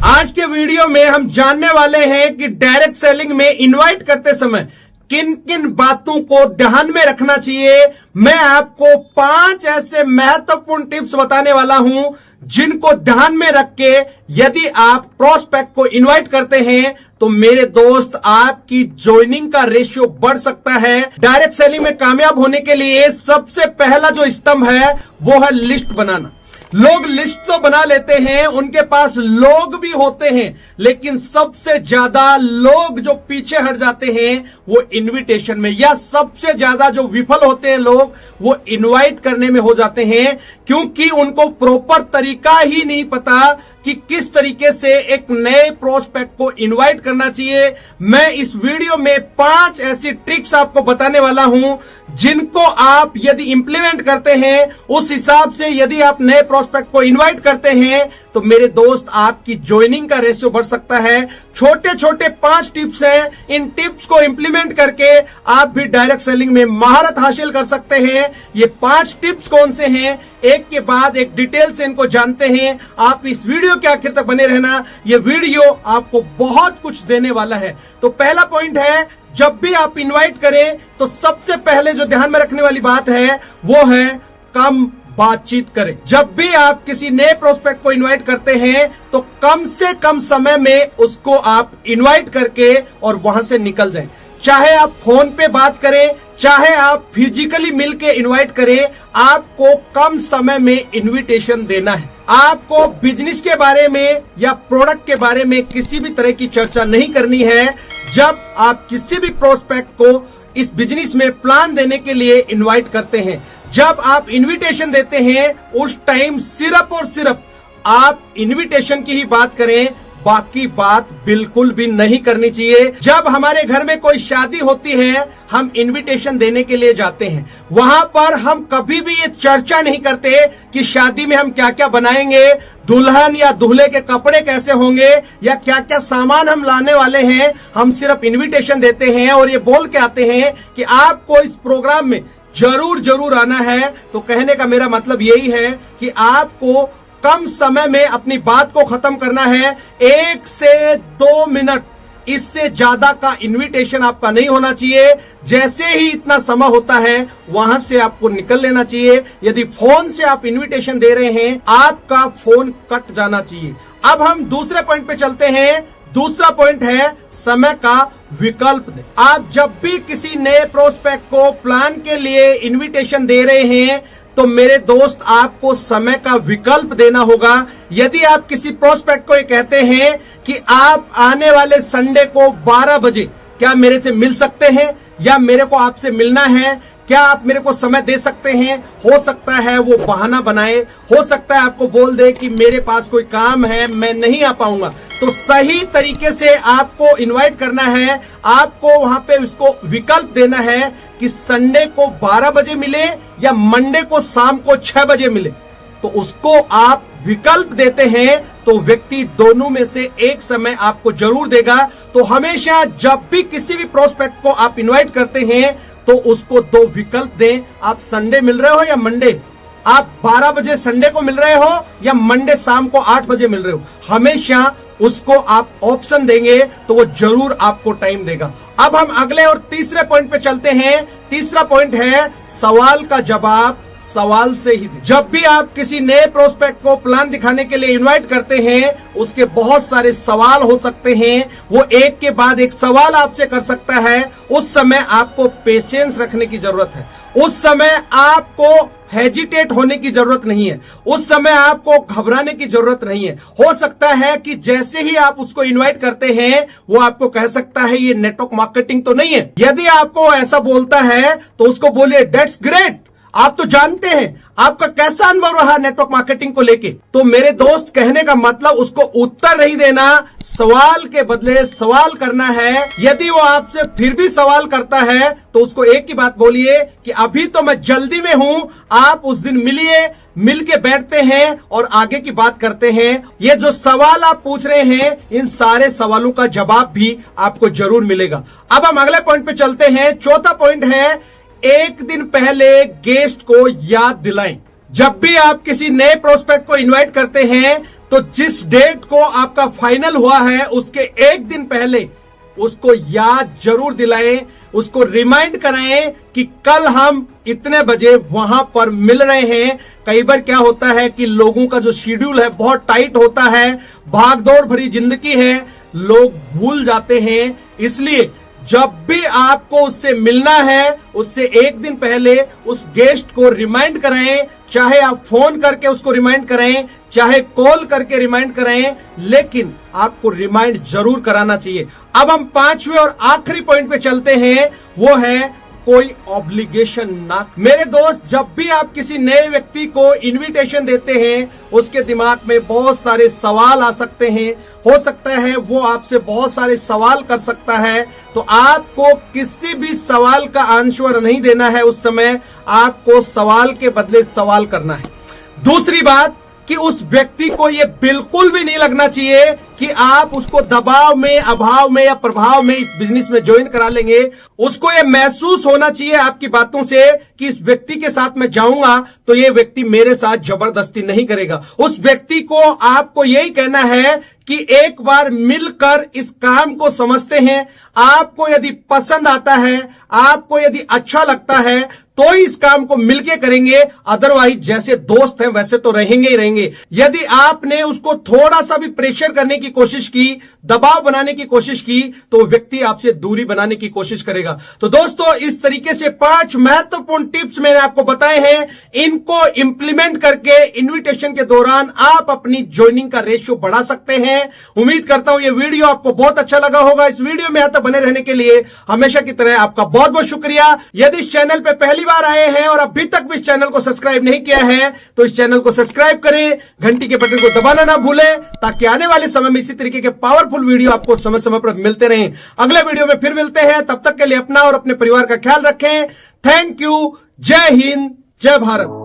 आज के वीडियो में हम जानने वाले हैं कि डायरेक्ट सेलिंग में इनवाइट करते समय किन किन बातों को ध्यान में रखना चाहिए। मैं आपको 5 ऐसे महत्वपूर्ण टिप्स बताने वाला हूं जिनको ध्यान में रख के यदि आप प्रोस्पेक्ट को इनवाइट करते हैं तो मेरे दोस्त आपकी ज्वाइनिंग का रेशियो बढ़ सकता है। डायरेक्ट सेलिंग में कामयाब होने के लिए सबसे पहला जो स्तंभ है वो है लिस्ट बनाना। लोग लिस्ट तो बना लेते हैं, उनके पास लोग भी होते हैं, लेकिन सबसे ज्यादा लोग जो पीछे हट जाते हैं वो इनविटेशन में, या सबसे ज्यादा जो विफल होते हैं लोग वो इनवाइट करने में हो जाते हैं, क्योंकि उनको प्रॉपर तरीका ही नहीं पता कि किस तरीके से एक नए प्रोस्पेक्ट को इनवाइट करना चाहिए। मैं इस वीडियो में 5 ऐसी ट्रिक्स आपको बताने वाला हूं जिनको आप यदि इंप्लीमेंट करते हैं, उस हिसाब से यदि आप नए प्रोस्पेक्ट को इनवाइट करते हैं तो मेरे दोस्त आपकी ज्वाइनिंग का रेशियो बढ़ सकता है। छोटे छोटे 5 टिप्स हैं, इन टिप्स को इंप्लीमेंट करके आप भी डायरेक्ट सेलिंग में महारत हासिल कर सकते हैं। ये 5 टिप्स कौन से हैं, एक के बाद एक डिटेल से इनको जानते हैं। आप इस वीडियो के आखिर तक बने रहना, ये वीडियो आपको बहुत कुछ देने वाला है। तो पहला पॉइंट है, जब भी आप इनवाइट करें तो सबसे पहले जो ध्यान में रखने वाली बात है वो है कम बातचीत करें। जब भी आप किसी नए प्रोस्पेक्ट को इनवाइट करते हैं तो कम से कम समय में उसको आप इनवाइट करके और वहां से निकल जाएं। चाहे आप फोन पे बात करें, चाहे आप फिजिकली मिलके इनवाइट करें, आपको कम समय में इनविटेशन देना है। आपको बिजनेस के बारे में या प्रोडक्ट के बारे में किसी भी तरह की चर्चा नहीं करनी है। जब आप किसी भी प्रोस्पेक्ट को इस बिजनेस में प्लान देने के लिए इनवाइट करते हैं, जब आप इनविटेशन देते हैं, उस टाइम सिर्फ और सिर्फ आप इनविटेशन की ही बात करें, बाकी बात बिल्कुल भी नहीं करनी चाहिए। जब हमारे घर में कोई शादी होती है, हम इनविटेशन देने के लिए जाते हैं, वहां पर हम कभी भी ये चर्चा नहीं करते कि शादी में हम क्या क्या बनाएंगे, दुल्हन या दूल्हे के कपड़े कैसे होंगे, या क्या क्या सामान हम लाने वाले हैं। हम सिर्फ इनविटेशन देते हैं और ये बोल के आते हैं कि आपको इस प्रोग्राम में जरूर जरूर आना है। तो कहने का मेरा मतलब यही है कि आपको कम समय में अपनी बात को खत्म करना है। 1 से 2 मिनट, इससे ज्यादा का इनविटेशन आपका नहीं होना चाहिए। जैसे ही इतना समय होता है वहां से आपको निकल लेना चाहिए। यदि फोन से आप इनविटेशन दे रहे हैं, आपका फोन कट जाना चाहिए। अब हम दूसरे पॉइंट पे चलते हैं। दूसरा पॉइंट है समय का विकल्प दें। आप जब भी किसी नए प्रोस्पेक्ट को प्लान के लिए इनविटेशन दे रहे हैं तो मेरे दोस्त आपको समय का विकल्प देना होगा। यदि आप किसी प्रोस्पेक्ट को ये कहते हैं कि आप आने वाले संडे को 12 बजे क्या मेरे से मिल सकते हैं, या मेरे को आपसे मिलना है, क्या आप मेरे को समय दे सकते हैं। हो सकता है वो बहाना बनाए, हो सकता है आपको बोल दे कि मेरे पास कोई काम है, मैं नहीं आ पाऊंगा। तो सही तरीके से आपको इनवाइट करना है, आपको वहां पे उसको विकल्प देना है कि संडे को 12 बजे मिले या मंडे को शाम को 6 बजे मिले। तो उसको आप विकल्प देते हैं तो व्यक्ति दोनों में से एक समय आपको जरूर देगा। तो हमेशा जब भी किसी भी प्रोस्पेक्ट को आप इनवाइट करते हैं तो उसको 2 विकल्प दें। आप संडे मिल रहे हो या मंडे, आप 12 बजे संडे को मिल रहे हो या मंडे शाम को 8 बजे मिल रहे हो, हमेशा उसको आप ऑप्शन देंगे तो वो जरूर आपको टाइम देगा। अब हम अगले और तीसरे पॉइंट पे चलते हैं। तीसरा पॉइंट है सवाल का जवाब सवाल से ही दें। जब भी आप किसी नए प्रोस्पेक्ट को प्लान दिखाने के लिए इनवाइट करते हैं, उसके बहुत सारे सवाल हो सकते हैं, वो एक के बाद एक सवाल आपसे कर सकता है। उस समय आपको पेशेंस रखने की जरूरत है। उस समय आपको हेजिटेट होने की जरूरत नहीं है। उस समय आपको घबराने की जरूरत नहीं है। हो सकता है कि जैसे ही आप उसको इनवाइट करते हैं वो आपको कह सकता है ये नेटवर्क मार्केटिंग तो नहीं है। यदि आपको ऐसा बोलता है तो उसको बोलिए दैट्स ग्रेट, आप तो जानते हैं, आपका कैसा अनुभव रहा नेटवर्क मार्केटिंग को लेके। तो मेरे दोस्त, कहने का मतलब उसको उत्तर नहीं देना, सवाल के बदले सवाल करना है। यदि वो आपसे फिर भी सवाल करता है तो उसको एक ही बात बोलिए कि अभी तो मैं जल्दी में हूं, आप उस दिन मिलिए, मिल के बैठते हैं और आगे की बात करते हैं। ये जो सवाल आप पूछ रहे हैं, इन सारे सवालों का जवाब भी आपको जरूर मिलेगा। अब हम अगले पॉइंट पे चलते हैं। चौथा पॉइंट है, एक दिन पहले गेस्ट को याद दिलाएं। जब भी आप किसी नए प्रोस्पेक्ट को इनवाइट करते हैं तो जिस डेट को आपका फाइनल हुआ है उसके एक दिन पहले उसको याद जरूर दिलाएं, उसको रिमाइंड कराएं कि कल हम इतने बजे वहां पर मिल रहे हैं। कई बार क्या होता है कि लोगों का जो शेड्यूल है बहुत टाइट होता है, भागदौड़ भरी जिंदगी है, लोग भूल जाते हैं। इसलिए जब भी आपको उससे मिलना है उससे एक दिन पहले उस गेस्ट को रिमाइंड कराएं, चाहे आप फोन करके उसको रिमाइंड कराएं, चाहे कॉल करके रिमाइंड कराएं, लेकिन आपको रिमाइंड जरूर कराना चाहिए। अब हम पांचवें और आखिरी पॉइंट पे चलते हैं, वो है कोई ऑब्लिगेशन ना। मेरे दोस्त, जब भी आप किसी नए व्यक्ति को इनविटेशन देते हैं उसके दिमाग में बहुत सारे सवाल आ सकते हैं। हो सकता है वो आपसे बहुत सारे सवाल कर सकता है, तो आपको किसी भी सवाल का आंसर नहीं देना है। उस समय आपको सवाल के बदले सवाल करना है। दूसरी बात कि उस व्यक्ति को यह बिल्कुल भी नहीं लगना चाहिए कि आप उसको दबाव में, अभाव में या प्रभाव में इस बिजनेस में ज्वाइन करा लेंगे। उसको यह महसूस होना चाहिए आपकी बातों से कि इस व्यक्ति के साथ मैं जाऊंगा तो यह व्यक्ति मेरे साथ जबरदस्ती नहीं करेगा। उस व्यक्ति को आपको यही कहना है कि एक बार मिलकर इस काम को समझते हैं, आपको यदि पसंद आता है, आपको यदि अच्छा लगता है तो इस काम को मिलके करेंगे, अदरवाइज जैसे दोस्त हैं वैसे तो रहेंगे ही रहेंगे। यदि आपने उसको थोड़ा सा भी प्रेशर करने की कोशिश की, दबाव बनाने की कोशिश की, तो व्यक्ति आपसे दूरी बनाने की कोशिश करेगा। तो दोस्तों, इस तरीके से 5 महत्वपूर्ण टिप्स मैंने आपको बताए हैं। इनको इंप्लीमेंट करके इन्विटेशन के दौरान आप अपनी ज्वाइनिंग का रेशियो बढ़ा सकते हैं। उम्मीद करता हूं यह वीडियो आपको बहुत अच्छा लगा होगा। इस वीडियो में यहां तक बने रहने के लिए हमेशा की तरह आपका बहुत बहुत शुक्रिया। यदि इस चैनल पर पहली बार आए हैं और अभी तक भी इस चैनल को सब्सक्राइब नहीं किया है तो इस चैनल को सब्सक्राइब करें, घंटी के बटन को दबाना ना भूलें, ताकि आने वाले समय में इसी तरीके के पावरफुल वीडियो आपको समय समय पर मिलते रहें। अगले वीडियो में फिर मिलते हैं, तब तक के लिए अपना और अपने परिवार का ख्याल रखें। Thank you. जय हिंद, जय भारत।